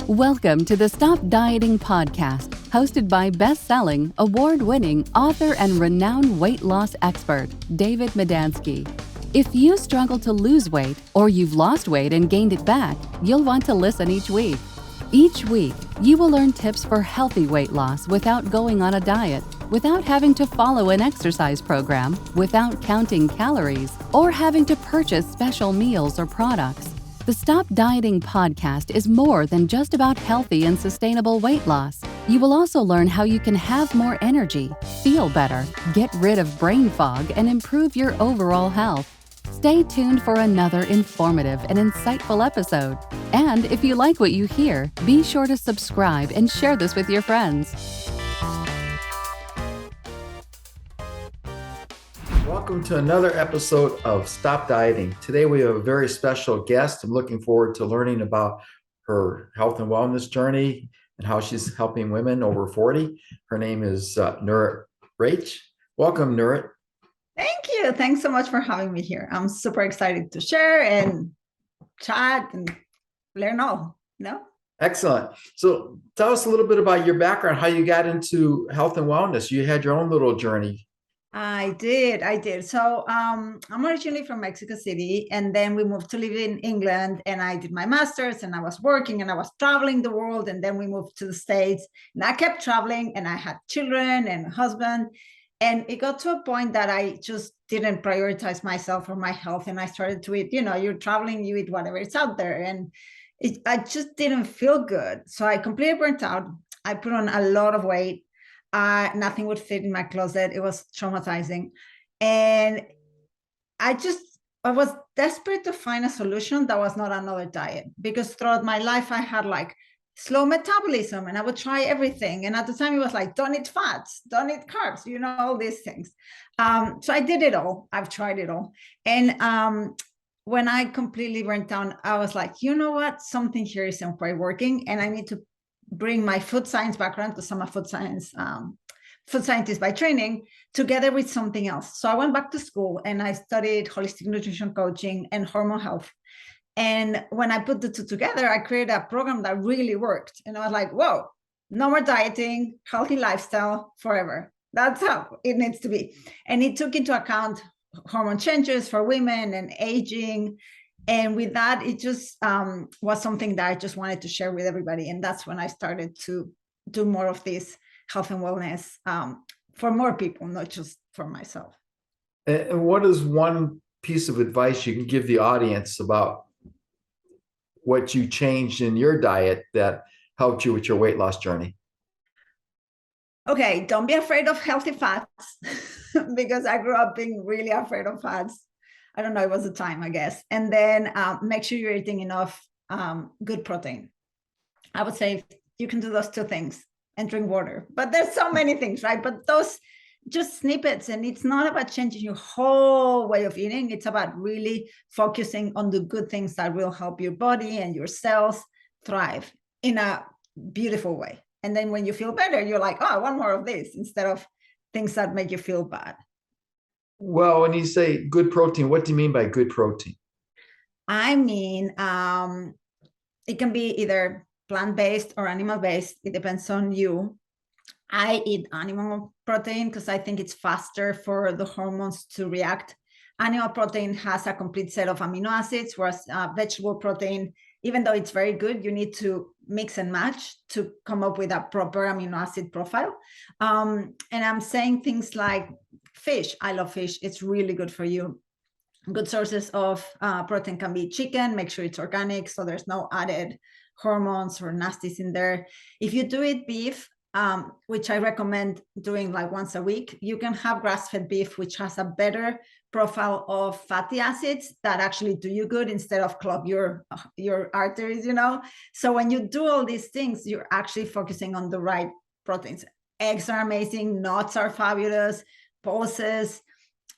Welcome to the Stop Dieting podcast, hosted by best-selling, award-winning author and renowned weight loss expert, David Medansky. If you struggle to lose weight or you've lost weight and gained it back, you'll want to listen each week. Each week, you will learn tips for healthy weight loss without going on a diet, without having to follow an exercise program, without counting calories, or having to purchase special meals or products. The Stop Dieting podcast is more than just about healthy and sustainable weight loss. You will also learn how you can have more energy, feel better, get rid of brain fog, and improve your overall health. Stay tuned for another informative and insightful episode. And if you like what you hear, be sure to subscribe and share this with your friends. Welcome to another episode of Stop Dieting. Today we have a very special guest. I'm looking forward to learning about her health and wellness journey and how she's helping women over 40. Her name is Nurit Raich. Welcome, Nurit. Thank you. Thanks so much for having me here. I'm super excited to share and chat and learn all. Excellent. So tell us a little bit about your background, how you got into health and wellness. You had your own little journey. I did. So I'm originally from Mexico City, and then we moved to live in England, and I did my master's, and I was working, and I was traveling the world, and then we moved to the States, and I kept traveling, and I had children and a husband, and it got to a point that I just didn't prioritize myself or my health, and I started to eat, you're traveling, you eat whatever is out there, and I just didn't feel good. So I completely burnt out. I put on a lot of weight. Nothing would fit in my closet. It was traumatizing. And I was desperate to find a solution that was not another diet, because throughout my life, I had like slow metabolism and I would try everything. And at the time it was like, don't eat fats, don't eat carbs, all these things. So I did it all. I've tried it all. And when I completely burnt down, I was like, you know what? Something here isn't quite working. And I need to bring my food science background, because I'm a food scientist by training, together with something else. So I went back to school and I studied holistic nutrition coaching and hormone health. And when I put the two together, I created a program that really worked. And I was like, whoa, no more dieting, healthy lifestyle forever. That's how it needs to be. And it took into account hormone changes for women and aging. And with that, it just was something that I just wanted to share with everybody. And that's when I started to do more of this health and wellness for more people, not just for myself. And what is one piece of advice you can give the audience about what you changed in your diet that helped you with your weight loss journey? Okay, don't be afraid of healthy fats, because I grew up being really afraid of fats. I don't know, it was the time, I guess. And then make sure you're eating enough good protein. I would say you can do those two things and drink water. But there's so many things, right? But those just snippets, and it's not about changing your whole way of eating. It's about really focusing on the good things that will help your body and your cells thrive in a beautiful way. And then when you feel better, you're like, oh, I want more of this, instead of things that make you feel bad. Well, when you say good protein, what do you mean by good protein? I mean, it can be either plant-based or animal-based. It depends on you. I eat animal protein because I think it's faster for the hormones to react. Animal protein has a complete set of amino acids, whereas vegetable protein, even though it's very good, you need to mix and match to come up with a proper amino acid profile. And I'm saying things like fish. I love fish. It's really good for you. Good sources of protein can be chicken. Make sure it's organic, so there's no added hormones or nasties in there. If you do eat beef, which I recommend doing like once a week, you can have grass-fed beef, which has a better profile of fatty acids that actually do you good instead of clog your arteries, So when you do all these things, you're actually focusing on the right proteins. Eggs are amazing. Nuts are fabulous. Pulses,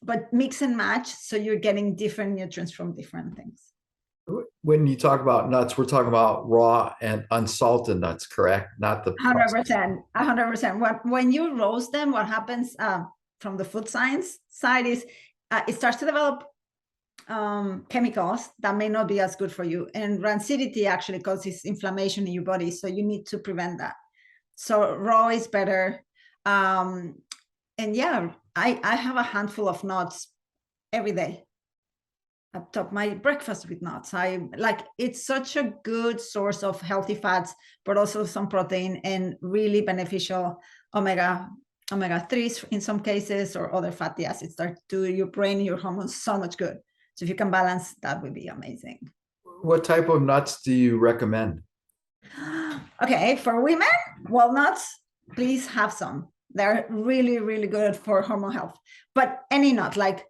but mix and match, so you're getting different nutrients from different things. When you talk about nuts, we're talking about raw and unsalted nuts, correct? Not the 100%. When you roast them, what happens from the food science side is it starts to develop chemicals that may not be as good for you. And rancidity actually causes inflammation in your body. So you need to prevent that. So raw is better. And yeah, I have a handful of nuts every day. I top my breakfast with nuts. I like, it's such a good source of healthy fats, but also some protein and really beneficial omega 3s in some cases, or other fatty acids that do your brain and your hormones so much good. So if you can balance, that would be amazing. What type of nuts do you recommend? Okay, for women, walnuts, please have some. They're really, really good for hormone health. But any nut, like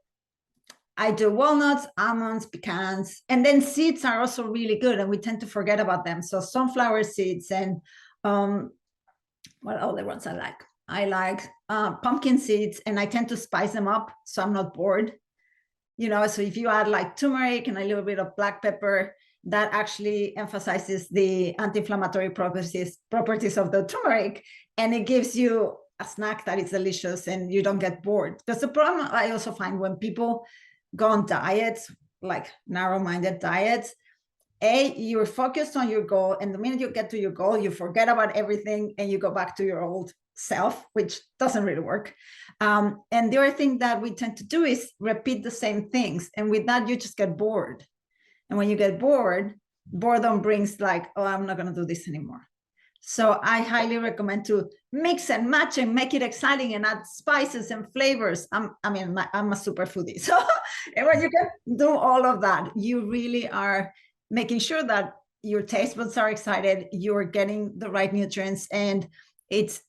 I do walnuts, almonds, pecans, and then seeds are also really good, and we tend to forget about them. So sunflower seeds and what other ones I like? I like pumpkin seeds, and I tend to spice them up so I'm not bored. You know, so if you add like turmeric and a little bit of black pepper, that actually emphasizes the anti-inflammatory properties of the turmeric, and it gives you a snack that is delicious and you don't get bored. Because the problem I also find when people go on diets, like narrow-minded diets, you're focused on your goal, and the minute you get to your goal, you forget about everything and you go back to your old self, which doesn't really work. And the other thing that we tend to do is repeat the same things, and with that you just get bored. And when you get bored, boredom brings like, oh, I'm not going to do this anymore. So I highly recommend to mix and match and make it exciting and add spices and flavors. I'm a super foodie. So and when you can do all of that, you really are making sure that your taste buds are excited, you're getting the right nutrients, and it's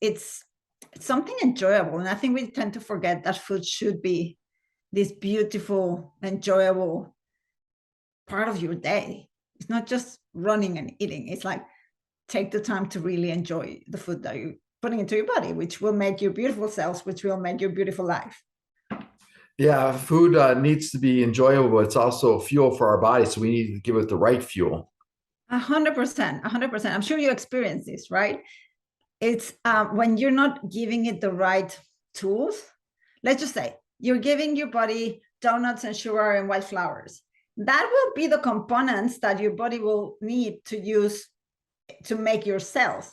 something enjoyable. And I think we tend to forget that food should be this beautiful, enjoyable part of your day. It's not just running and eating. It's like, take the time to really enjoy the food that you're putting into your body, which will make your beautiful cells, which will make your beautiful life. Yeah, food needs to be enjoyable, but it's also fuel for our body. So we need to give it the right fuel. 100%, 100%. I'm sure you experience this, right? It's when you're not giving it the right tools. Let's just say you're giving your body donuts and sugar and white flowers. That will be the components that your body will need to use to make your cells.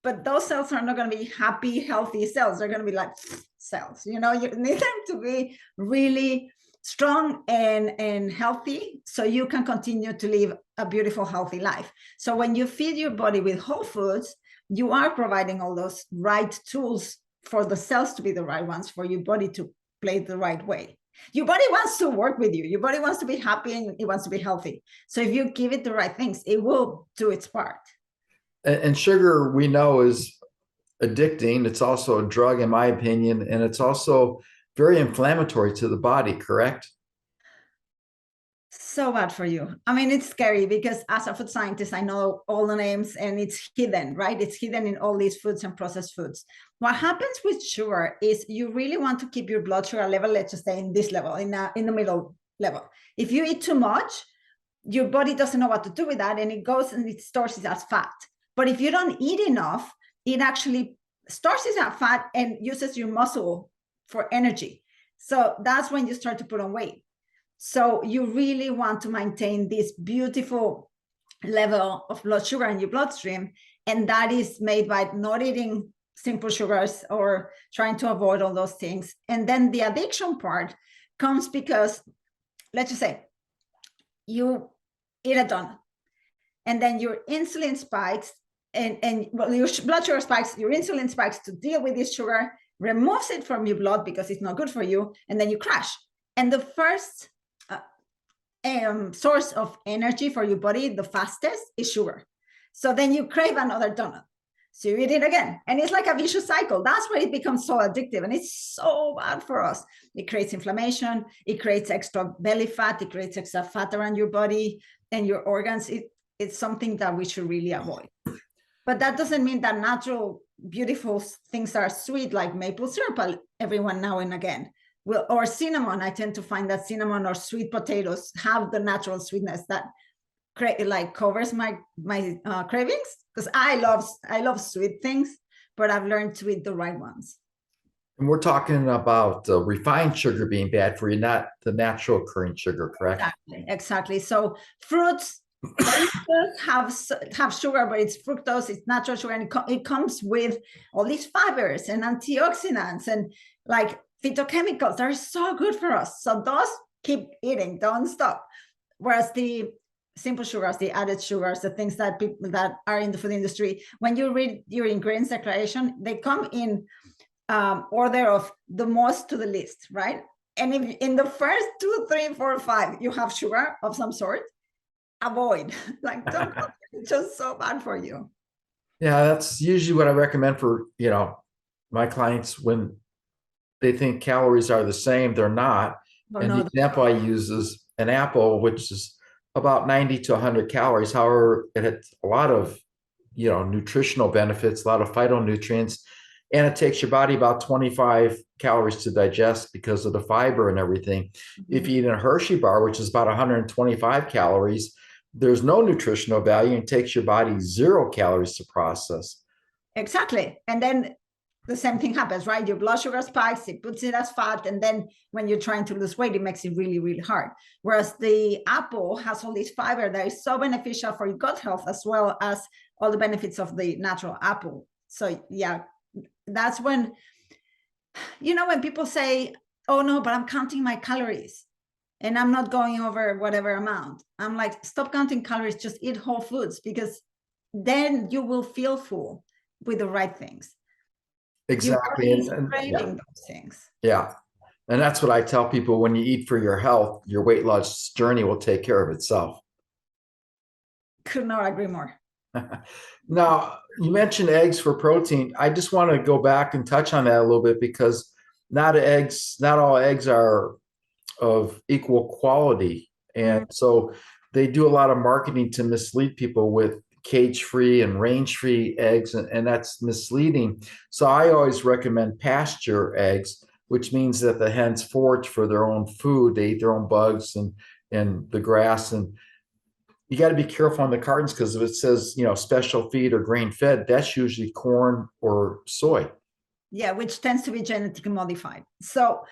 But those cells are not going to be happy, healthy cells. They're going to be like cells. You know, you need them to be really strong and healthy so you can continue to live a beautiful, healthy life. So when you feed your body with whole foods, you are providing all those right tools for the cells to be the right ones, for your body to play the right way. Your body wants to work with you. Your body wants to be happy and it wants to be healthy. So if you give it the right things, it will do its part. And sugar, we know, is addicting. It's also a drug, in my opinion, and it's also very inflammatory to the body, correct? So bad for you. I mean, it's scary because as a food scientist, I know all the names and it's hidden, right? It's hidden in all these foods and processed foods. What happens with sugar is you really want to keep your blood sugar level, let's just say in this level, in the middle level. If you eat too much, your body doesn't know what to do with that, and it goes and it stores it as fat. But if you don't eat enough, it actually stores it as fat and uses your muscle for energy. So that's when you start to put on weight. So you really want to maintain this beautiful level of blood sugar in your bloodstream. And that is made by not eating simple sugars or trying to avoid all those things. And then the addiction part comes because, let's just say, you eat a donut and then your insulin spikes and well, your blood sugar spikes, your insulin spikes to deal with this sugar, removes it from your blood because it's not good for you, and then you crash. And the first source of energy for your body, the fastest, is sugar. So then you crave another donut. So you eat it again. And it's like a vicious cycle. That's why it becomes so addictive. And it's so bad for us. It creates inflammation. It creates extra belly fat. It creates extra fat around your body and your organs. It's something that we should really avoid. But that doesn't mean that natural, beautiful things are sweet, like maple syrup every now and again. Well, or cinnamon. I tend to find that cinnamon or sweet potatoes have the natural sweetness that covers my cravings, because I love sweet things, but I've learned to eat the right ones. And we're talking about refined sugar being bad for you, not the natural occurring sugar, correct? Exactly. So fruits have sugar, but it's fructose, it's natural sugar, and it comes with all these fibers and antioxidants and like phytochemicals. They're so good for us. So those, keep eating, don't stop. Whereas the simple sugars, the added sugars, the things that people that are in the food industry, when you read your ingredients declaration, they come in order of the most to the least, right? And if in the first 2, 3, 4, 5, you have sugar of some sort, avoid. Like, don't go, it's just so bad for you. Yeah, that's usually what I recommend for, my clients when they think calories are the same, they're not. Oh, And no, the example I use is an apple, which is about 90 to 100 calories. However, it has a lot of, nutritional benefits, a lot of phytonutrients, and it takes your body about 25 calories to digest because of the fiber and everything. If you eat a Hershey bar, which is about 125 calories, there's no nutritional value and takes your body 0 calories to process. Exactly. And then the same thing happens, right? Your blood sugar spikes, it puts it as fat. And then when you're trying to lose weight, it makes it really, really hard. Whereas the apple has all this fiber that is so beneficial for your gut health, as well as all the benefits of the natural apple. So yeah, that's when, when people say, oh no, but I'm counting my calories and I'm not going over whatever amount. I'm like, stop counting calories, just eat whole foods, because then you will feel full with the right things. Exactly. And craving those things. Yeah. And that's what I tell people: when you eat for your health, your weight loss journey will take care of itself. Could not agree more. Now, you mentioned eggs for protein. I just want to go back and touch on that a little bit, because not all eggs are of equal quality. And so they do a lot of marketing to mislead people with cage-free and range-free eggs, and that's misleading. So I always recommend pasture eggs, which means that the hens forage for their own food. They eat their own bugs and the grass. And you got to be careful on the cartons, because if it says, special feed or grain fed, that's usually corn or soy. Yeah, which tends to be genetically modified. So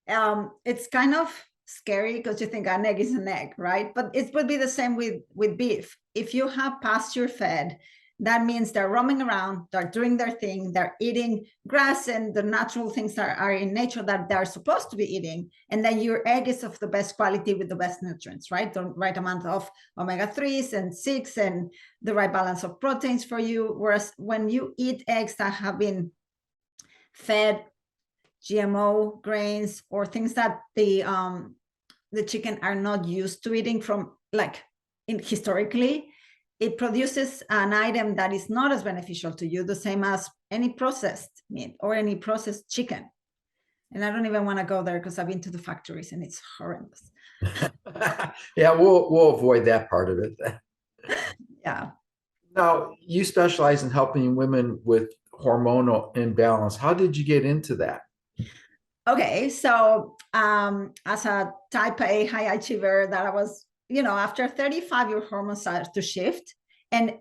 it's kind of scary, because you think an egg is an egg, right? But it would be the same with beef. If you have pasture fed, that means they're roaming around, they're doing their thing, they're eating grass and the natural things that are in nature that they're supposed to be eating. And then your egg is of the best quality with the best nutrients, right? The right amount of omega-3s and 6 and the right balance of proteins for you. Whereas when you eat eggs that have been fed GMO grains or things that the chicken are not used to eating from, like, historically, it produces an item that is not as beneficial to you, the same as any processed meat or any processed chicken. And I don't even want to go there, because I've been to the factories and it's horrendous. Yeah, we'll avoid that part of it. Yeah. Now, you specialize in helping women with hormonal imbalance. How did you get into that? Okay, so as a type A high achiever that I was, after 35, your hormones start to shift. And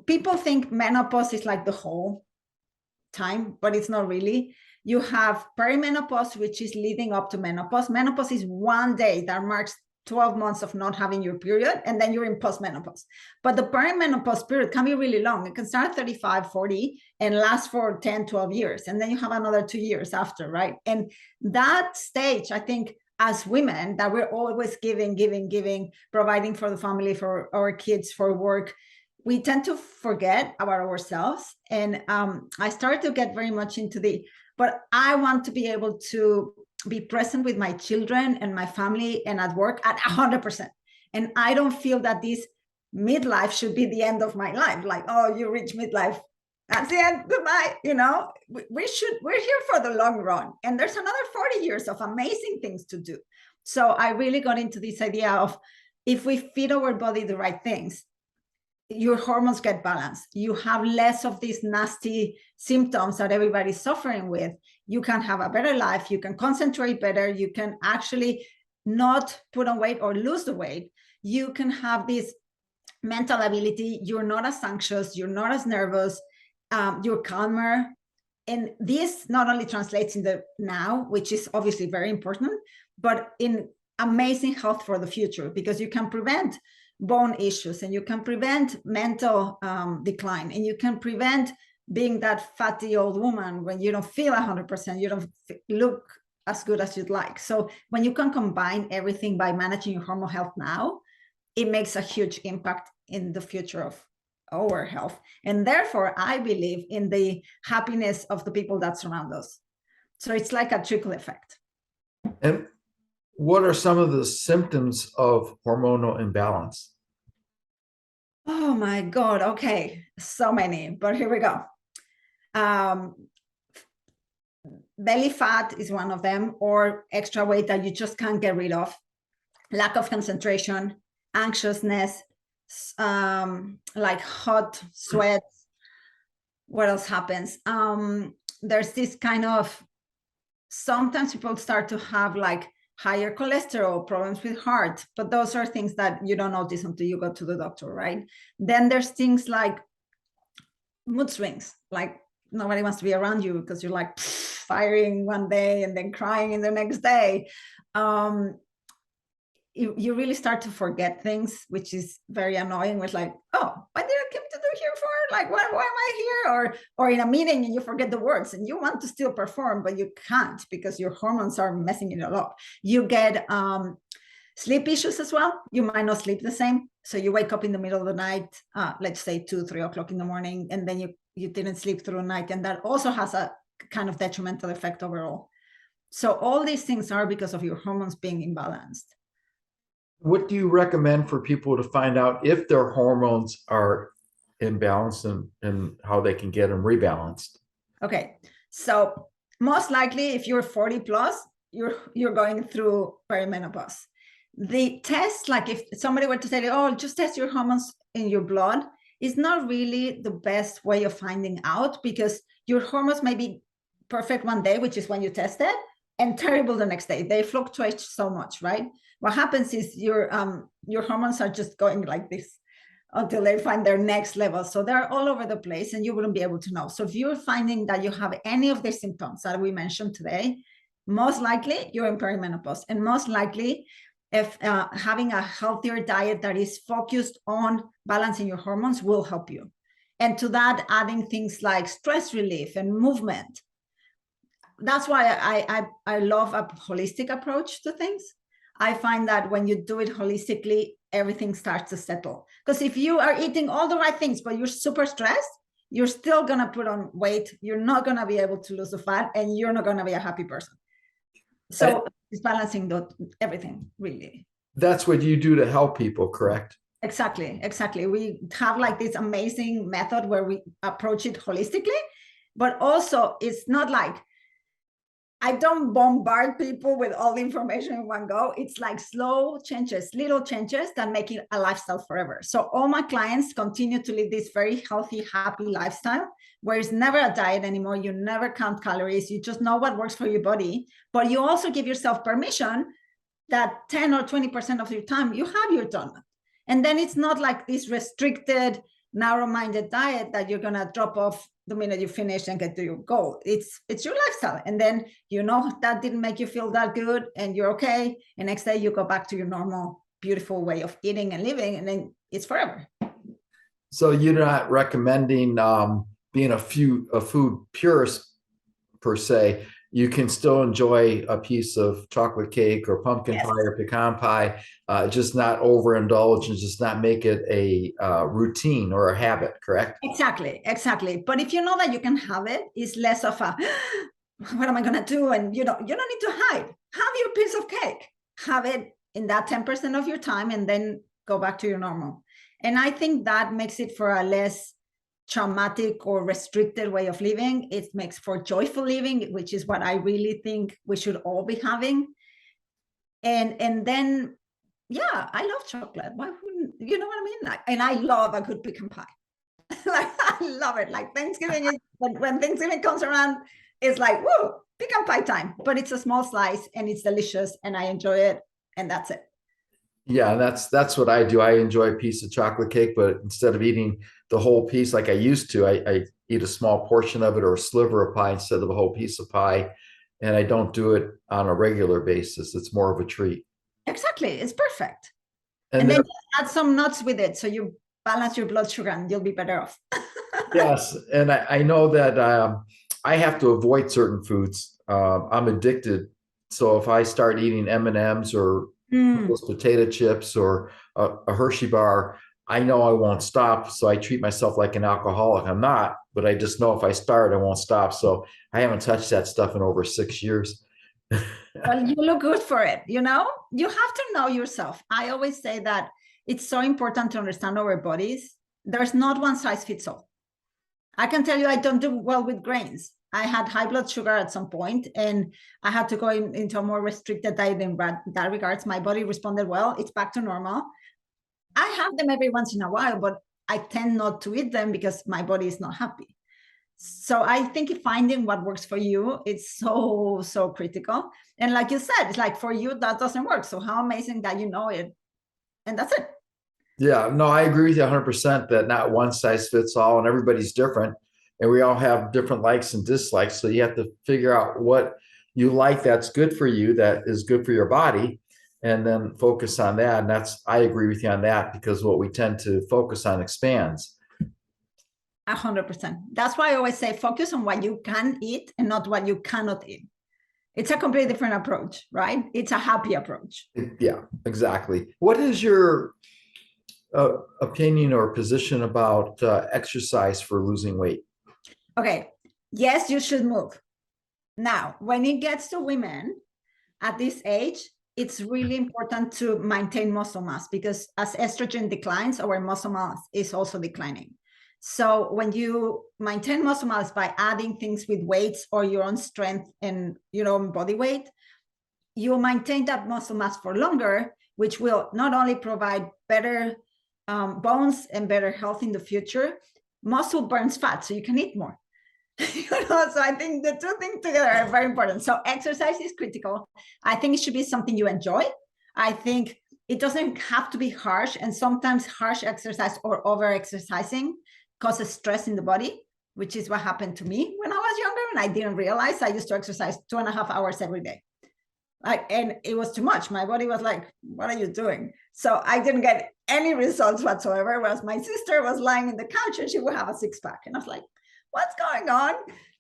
people think menopause is like the whole time, but it's not really. You have perimenopause, which is leading up to menopause. Menopause is one day that marks 12 months of not having your period, and then you're in postmenopause. But the perimenopause period can be really long. It can start at 35, 40 and last for 10, 12 years. And then you have another 2 years after, right? And that stage, I think, as women, that we're always giving, providing for the family, for our kids, for work, we tend to forget about ourselves. And I started to get very much into but I want to be able to be present with my children and my family and at work at 100%. And I don't feel that this midlife should be the end of my life. Like, oh, you reach midlife, that's the end, goodbye. We're here for the long run. And there's another 40 years of amazing things to do. So I really got into this idea of, if we feed our body the right things, your hormones get balanced. You have less of these nasty symptoms that everybody's suffering with. You can have a better life. You can concentrate better. You can actually not put on weight or lose the weight. You can have this mental ability. You're not as anxious. You're not as nervous. You're calmer. and this not only translates in the now, which is obviously very important, but in amazing health for the future, because you can prevent bone issues, and you can prevent mental decline, and you can prevent being that fatty old woman when you don't feel 100%, you don't look as good as you'd like. So when you can combine everything by managing your hormone health now, it makes a huge impact in the future of our health. And therefore, I believe in the happiness of the people that surround us. So it's like a trickle effect. And what are some of the symptoms of hormonal imbalance? Oh my God. Okay. So many, but here we go. Belly fat is one of them, or extra weight that you just can't get rid of, lack of concentration, anxiousness, like hot sweats. What else happens? There's this kind of, sometimes people start to have like higher cholesterol, problems with heart, but those are things that you don't notice until you go to the doctor, right? Then there's things like mood swings, like nobody wants to be around you because you're like firing one day and then crying in the next day. You really start to forget things, which is very annoying. With like, oh, what did I come to do here for? Like, why am I here? Or in a meeting and you forget the words and you want to still perform, but you can't because your hormones are messing it all up. You get sleep issues as well. You might not sleep the same. So you wake up in the middle of the night, let's say 2-3 o'clock in the morning, and then you didn't sleep through the night. And that also has a kind of detrimental effect overall. So all these things are because of your hormones being imbalanced. What do you recommend for people to find out if their hormones are imbalanced, and how they can get them rebalanced? Okay, so most likely if you're 40 plus, you're going through perimenopause. The test, like if somebody were to say, oh, just test your hormones in your blood, is not really the best way of finding out, because your hormones may be perfect one day, which is when you test it, and terrible the next day. They fluctuate so much, right? What happens is your hormones are just going like this until they find their next level. So they're all over the place and you wouldn't be able to know. So if you're finding that you have any of the symptoms that we mentioned today, most likely you're in perimenopause. And most likely, if having a healthier diet that is focused on balancing your hormones will help you. And to that, adding things like stress relief and movement. That's why I love a holistic approach to things. I find that when you do it holistically, everything starts to settle. Because if you are eating all the right things, but you're super stressed, you're still going to put on weight. You're not going to be able to lose the fat, and you're not going to be a happy person. So it's balancing everything, really. That's what you do to help people, correct? Exactly. We have like this amazing method where we approach it holistically, but also it's not like, I don't bombard people with all the information in one go. It's like slow changes, little changes that make it a lifestyle forever. So all my clients continue to live this very healthy, happy lifestyle where it's never a diet anymore. You never count calories. You just know what works for your body. But you also give yourself permission that 10 or 20% of your time you have your donut. And then it's not like this restricted, narrow-minded diet that you're going to drop off the minute you finish and get to your goal. It's your lifestyle. And then, that didn't make you feel that good and you're okay. And next day you go back to your normal, beautiful way of eating and living. And then it's forever. So you're not recommending being a food purist per se. You can still enjoy a piece of chocolate cake or pumpkin pie or pecan pie, just not overindulge and just not make it a routine or a habit, correct? Exactly. But if you know that you can have it, it's less of a, what am I going to do? And you don't need to hide. Have your piece of cake. Have it in that 10% of your time and then go back to your normal. And I think that makes it for a less traumatic or restricted way of living. It makes for joyful living, which is what I really think we should all be having. And then, I love chocolate. Why wouldn't, you know what I mean? And I love a good pecan pie. Like, I love it. Like Thanksgiving is, when Thanksgiving comes around, it's like, whoa, pecan pie time. But it's a small slice and it's delicious and I enjoy it. And that's it. Yeah, and that's what I do. I enjoy a piece of chocolate cake, but instead of eating the whole piece like I used to, I eat a small portion of it or a sliver of pie instead of a whole piece of pie. And I don't do it on a regular basis. It's more of a treat. Exactly, it's perfect. And And then, then just add some nuts with it so you balance your blood sugar and you'll be better off. yes, and I know that I have to avoid certain foods. I'm addicted. So if I start eating M&Ms or Mm. those potato chips or a Hershey bar, I know I won't stop. So I treat myself like an alcoholic. I'm not, but I just know if I start, I won't stop. So I haven't touched that stuff in over 6 years. Well, you look good for it, you know? You have to know yourself. I always say that it's so important to understand our bodies. There's not one size fits all. I can tell you I don't do well with grains. I had high blood sugar at some point and I had to go into a more restricted diet in that regards. My body responded well. It's back to normal. I have them every once in a while, but I tend not to eat them because my body is not happy. So I think finding what works for you is so critical. And like you said, it's like for you that doesn't work. So how amazing that you know it, and that's it. Yeah, no, I agree with you 100% that not one size fits all and everybody's different and we all have different likes and dislikes. So you have to figure out what you like that's good for you, that is good for your body, and then focus on that. And I agree with you on that because what we tend to focus on expands. 100%. That's why I always say focus on what you can eat and not what you cannot eat. It's a completely different approach, right? It's a happy approach. Yeah, exactly. What is your opinion or position about exercise for losing weight? Okay. Yes, you should move. Now, when it gets to women at this age, it's really important to maintain muscle mass because as estrogen declines, our muscle mass is also declining. So when you maintain muscle mass by adding things with weights or your own strength and your own body weight, you maintain that muscle mass for longer, which will not only provide better bones and better health in the future. Muscle burns fat, so you can eat more. So I think the two things together are very important. So exercise is critical. I think it should be something you enjoy. I think it doesn't have to be harsh, and sometimes harsh exercise or over exercising causes stress in the body, which is what happened to me when I was younger, and I didn't realize I used to exercise 2.5 hours every day. And it was too much. My body was like, what are you doing? So I didn't get any results whatsoever. Whereas my sister was lying in the couch and she would have a six-pack. And I was like, what's going on?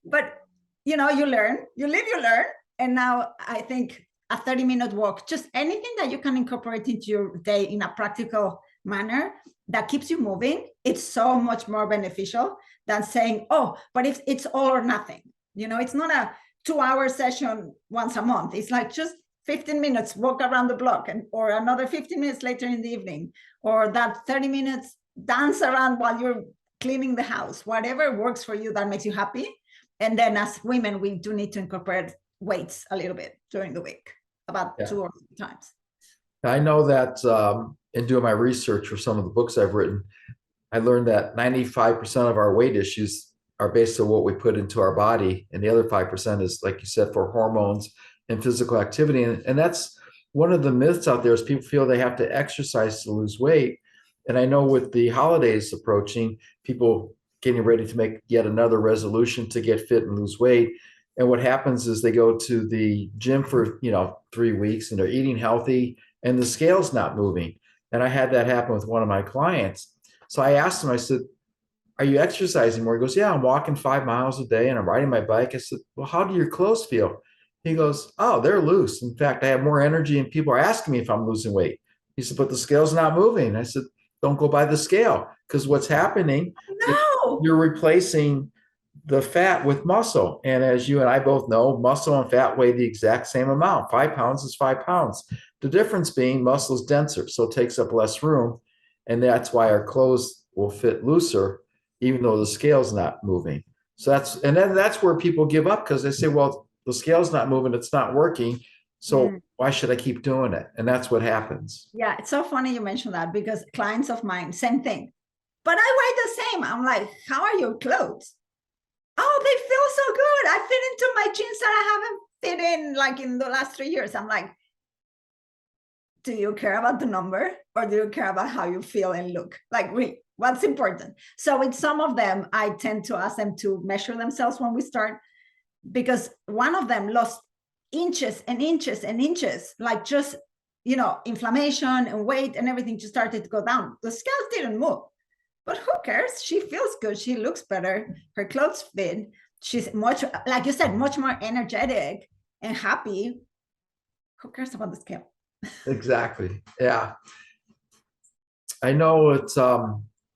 But you learn, you live, you learn. And now I think a 30-minute walk, just anything that you can incorporate into your day in a practical manner that keeps you moving, it's so much more beneficial than saying, oh, but if it's all or nothing. It's not a 2-hour session once a month. It's like just 15 minutes, walk around the block, or another 15 minutes later in the evening, or that 30 minutes dance around while you're cleaning the house, whatever works for you that makes you happy. And then as women, we do need to incorporate weights a little bit during the week, about 2 or 3 times. I know that in doing my research for some of the books I've written, I learned that 95% of our weight issues are based on what we put into our body. And the other 5% is, like you said, for hormones and physical activity. And that's one of the myths out there is people feel they have to exercise to lose weight. And I know with the holidays approaching, people getting ready to make yet another resolution to get fit and lose weight. And what happens is they go to the gym for, 3 weeks and they're eating healthy and the scale's not moving. And I had that happen with one of my clients. So I asked him, I said, are you exercising more? He goes, yeah, I'm walking 5 miles a day and I'm riding my bike. I said, well, how do your clothes feel? He goes, oh, they're loose. In fact, I have more energy and people are asking me if I'm losing weight. He said, but the scale's not moving. I said, don't go by the scale because what's happening is you're replacing the fat with muscle. And as you and I both know, muscle and fat weigh the exact same amount. 5 pounds is 5 pounds. The difference being muscle is denser, so it takes up less room. And that's why our clothes will fit looser even though the scale's not moving. So that's where people give up because they say, well, the scale's not moving, it's not working. So why should I keep doing it? And that's what happens. Yeah, it's so funny you mentioned that because clients of mine, same thing. But I weigh the same. I'm like, how are your clothes? Oh, they feel so good. I fit into my jeans that I haven't fit in like in the last 3 years. I'm like, do you care about the number or do you care about how you feel and look? Like, what's important? So with some of them, I tend to ask them to measure themselves when we start, because one of them lost inches and inches and inches, like just, inflammation and weight and everything just started to go down. The scales didn't move, but who cares? She feels good. She looks better. Her clothes fit. She's much, like you said, much more energetic and happy. Who cares about the scale? Exactly. Yeah. I know it's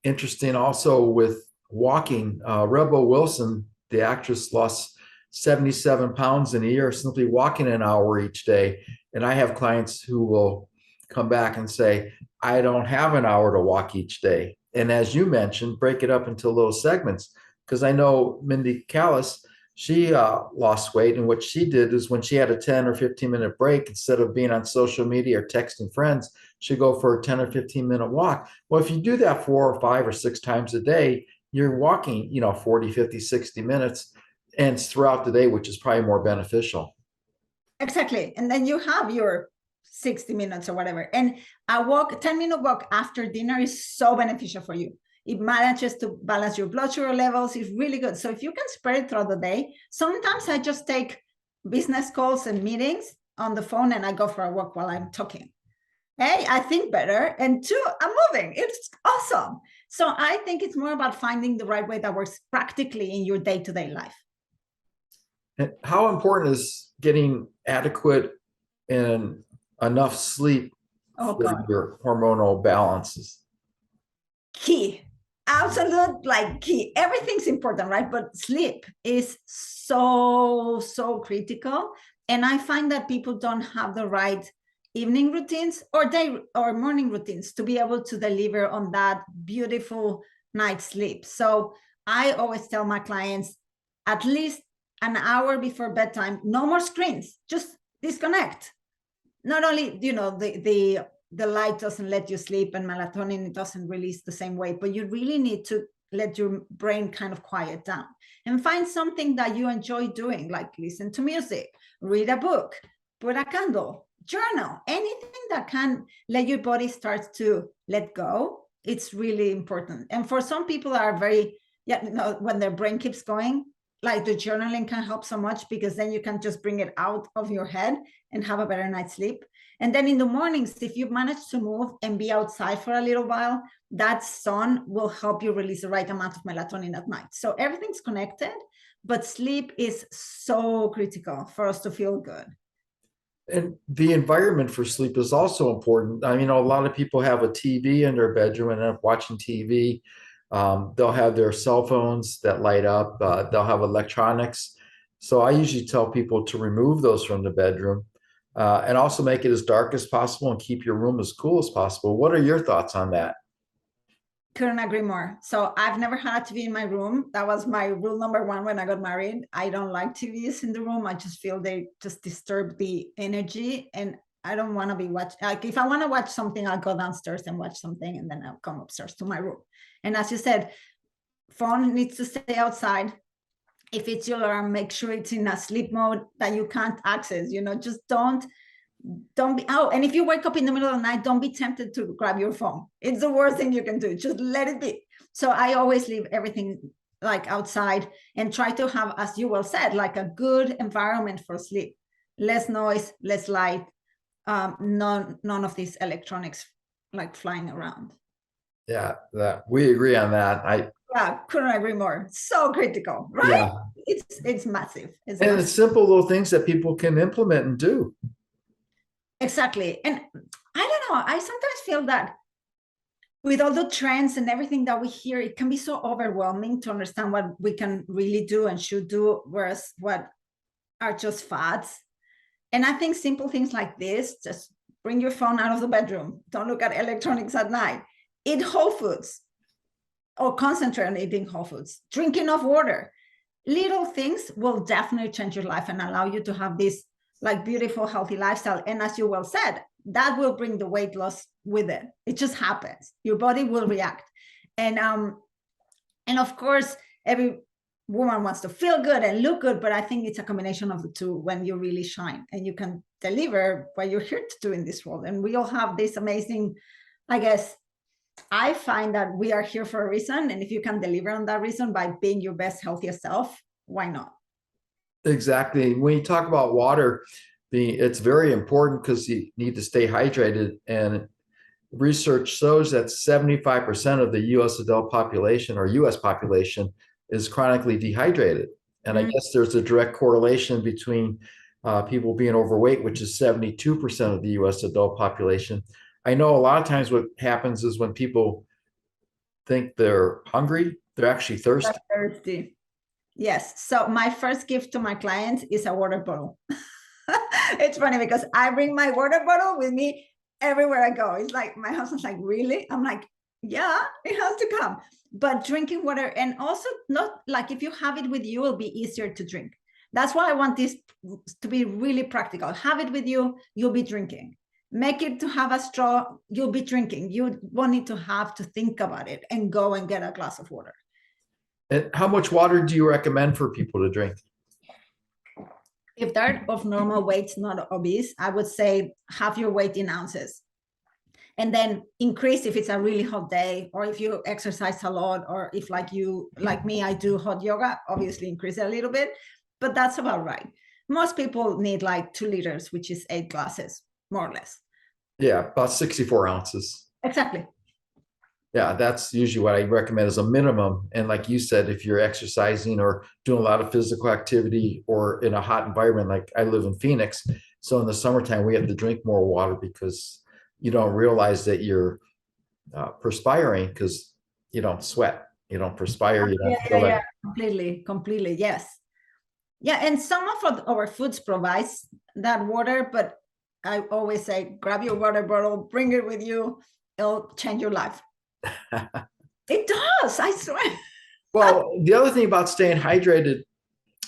interesting also with walking. Rebel Wilson, the actress, lost 77 pounds in a year simply walking an hour each day. And I have clients who will come back and say, I don't have an hour to walk each day. And as you mentioned, break it up into little segments. Because I know Mindy Callis, she lost weight. And what she did is when she had a 10 or 15-minute break, instead of being on social media or texting friends, she'd go for a 10 or 15-minute walk. Well, if you do that 4 or 5 or 6 times a day, you're walking, 40, 50, 60 minutes and throughout the day, which is probably more beneficial. Exactly. And then you have your 60 minutes or whatever. And a 10-minute walk after dinner is so beneficial for you. It manages to balance your blood sugar levels. It's really good. So if you can spread it throughout the day, sometimes I just take business calls and meetings on the phone and I go for a walk while I'm talking. Hey, I think better. And 2, I'm moving. It's awesome. So I think it's more about finding the right way that works practically in your day-to-day life. And how important is getting adequate and enough sleep for your hormonal balances? Key. Absolute, like, key. Everything's important, right? But sleep is so critical. And I find that people don't have the right evening routines or day or morning routines to be able to deliver on that beautiful night's sleep. So I always tell my clients, at least an hour before bedtime, no more screens, just disconnect. Not only, the light doesn't let you sleep and melatonin, it doesn't release the same way, but you really need to let your brain kind of quiet down and find something that you enjoy doing, like listen to music, read a book, put a candle, journal, anything that can let your body start to let go. It's really important. And for some people are very, when their brain keeps going, like the journaling can help so much, because then you can just bring it out of your head and have a better night's sleep. And then in the mornings, if you manage to move and be outside for a little while, that sun will help you release the right amount of melatonin at night. So everything's connected, but sleep is so critical for us to feel good. And the environment for sleep is also important. I mean, a lot of people have a TV in their bedroom and end up watching TV. They'll have their cell phones that light up. They'll have electronics. So I usually tell people to remove those from the bedroom and also make it as dark as possible and keep your room as cool as possible. What are your thoughts on that? Couldn't agree more. So I've never had a TV in my room. That was my rule number 1 when I got married. I don't like TVs in the room. I just feel they just disturb the energy, and I don't want to be watching. Like, if I want to watch something, I'll go downstairs and watch something, and then I'll come upstairs to my room. And as you said, phone needs to stay outside. If it's your alarm, make sure it's in a sleep mode that you can't access. Just don't be out. And if you wake up in the middle of the night, don't be tempted to grab your phone. It's the worst thing you can do. Just let it be. So I always leave everything like outside and try to have, as you well said, like a good environment for sleep. Less noise, less light, none of these electronics like flying around. Yeah, we agree on that. Couldn't agree more. So critical, right? Yeah. It's massive. It's simple little things that people can implement and do. Exactly. And I don't know, I sometimes feel that with all the trends and everything that we hear, it can be so overwhelming to understand what we can really do and should do, whereas what are just fads. And I think simple things like this, just bring your phone out of the bedroom. Don't look at electronics at night. Eat whole foods, or concentrate on eating whole foods. Drink enough water. Little things will definitely change your life and allow you to have this like beautiful, healthy lifestyle. And as you well said, that will bring the weight loss with it. It just happens. Your body will react. And of course, woman wants to feel good and look good, but I think it's a combination of the two when you really shine and you can deliver what you're here to do in this world. And we all have this amazing, I guess, I find that we are here for a reason. And if you can deliver on that reason by being your best, healthiest self, why not? Exactly. When you talk about water, it's very important because you need to stay hydrated. And research shows that 75% of the US adult population or US population is chronically dehydrated. And I guess there's a direct correlation between people being overweight, which is 72% of the US adult population. I know a lot of times what happens is when people think they're hungry, they're actually thirsty. Thirsty. Yes. So my first gift to my clients is a water bottle. It's funny because I bring my water bottle with me everywhere I go. It's like my husband's like, really? I'm like, yeah, it has to come. But drinking water, and also not like if you have it with you, it'll be easier to drink. That's why I want this to be really practical. Have it with you, you'll be drinking. Make it to have a straw, you'll be drinking. You won't need to have to think about it and go and get a glass of water. And how much water do you recommend for people to drink? If they're of normal weight, not obese, I would say half your weight in ounces. And then increase if it's a really hot day, or if you exercise a lot, or if like me, I do hot yoga, obviously increase it a little bit, but that's about right. Most people need like 2 liters, which is 8 glasses, more or less. Yeah, about 64 ounces. Exactly. Yeah, that's usually what I recommend as a minimum. And like you said, if you're exercising or doing a lot of physical activity or in a hot environment, like I live in Phoenix, so in the summertime, we have to drink more water because you don't realize that you're perspiring because you don't sweat, you don't perspire, you don't feel that. Completely, yes. Yeah, and some of our foods provides that water, but I always say, grab your water bottle, bring it with you, it'll change your life. It does, I swear. Well, the other thing about staying hydrated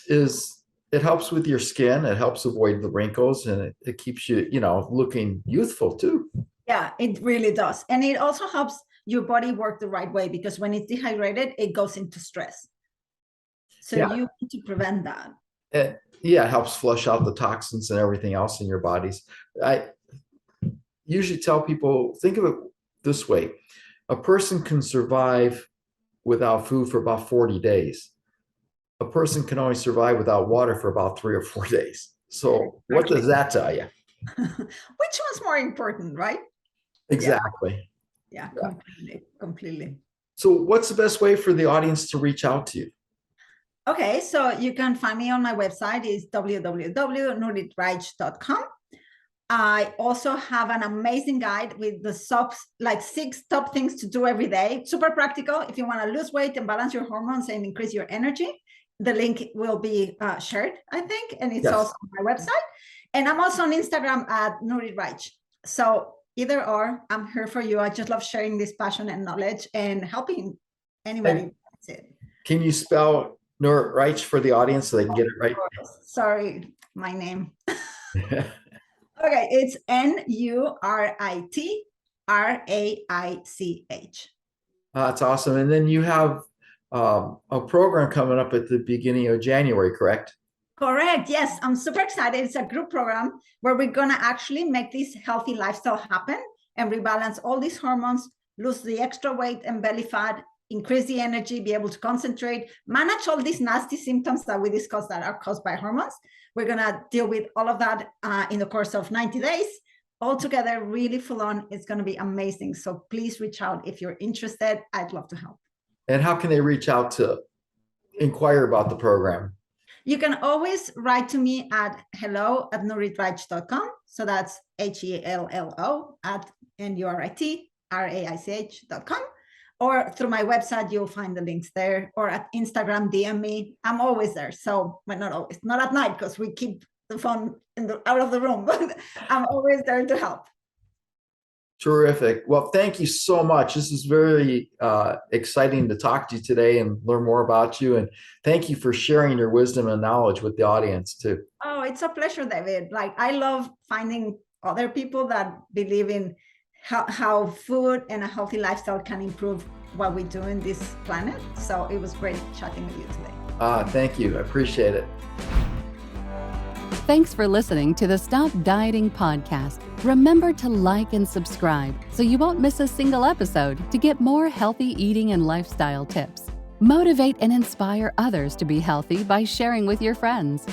is it helps with your skin. It helps avoid the wrinkles, and it keeps you, looking youthful too. Yeah, it really does. And it also helps your body work the right way, because when it's dehydrated, it goes into stress. So you need to prevent that. It helps flush out the toxins and everything else in your bodies. I usually tell people, think of it this way. A person can survive without food for about 40 days. A person can only survive without water for about 3 or 4 days. So what does that tell you? Which one's more important, right? Exactly. Yeah, completely. So what's the best way for the audience to reach out to you? Okay, so you can find me on my website. It's www.nuritraich.com. I also have an amazing guide with the 6 top things to do every day. Super practical. If you want to lose weight and balance your hormones and increase your energy, the link will be shared, I think. And it's also on my website. And I'm also on Instagram at Nurit Raich. So either or, I'm here for you. I just love sharing this passion and knowledge and helping anybody. That's it. Can you spell Nurit Raich for the audience so they can get it right? Sorry, my name. Okay, it's NURITRAICH. That's awesome. And then you have a program coming up at the beginning of January, correct? Correct. Yes, I'm super excited. It's a group program where we're going to actually make this healthy lifestyle happen and rebalance all these hormones, lose the extra weight and belly fat, increase the energy, be able to concentrate, manage all these nasty symptoms that we discussed that are caused by hormones. We're going to deal with all of that in the course of 90 days. All together, really full on. It's going to be amazing. So please reach out if you're interested. I'd love to help. And how can they reach out to inquire about the program? You can always write to me at hello@nuritraich.com. So that's HELLO@NURITRAICH.com. Or through my website, you'll find the links there, or at Instagram, DM me. I'm always there. So, well, not always, not at night, because we keep the phone out of the room, but I'm always there to help. Terrific. Well, thank you so much. This is very exciting to talk to you today and learn more about you. And thank you for sharing your wisdom and knowledge with the audience too. Oh, it's a pleasure, David. Like, I love finding other people that believe in how food and a healthy lifestyle can improve what we do in this planet. So it was great chatting with you today. Thank you. I appreciate it. Thanks for listening to the Stop Dieting podcast. Remember to like and subscribe so you won't miss a single episode to get more healthy eating and lifestyle tips. Motivate and inspire others to be healthy by sharing with your friends.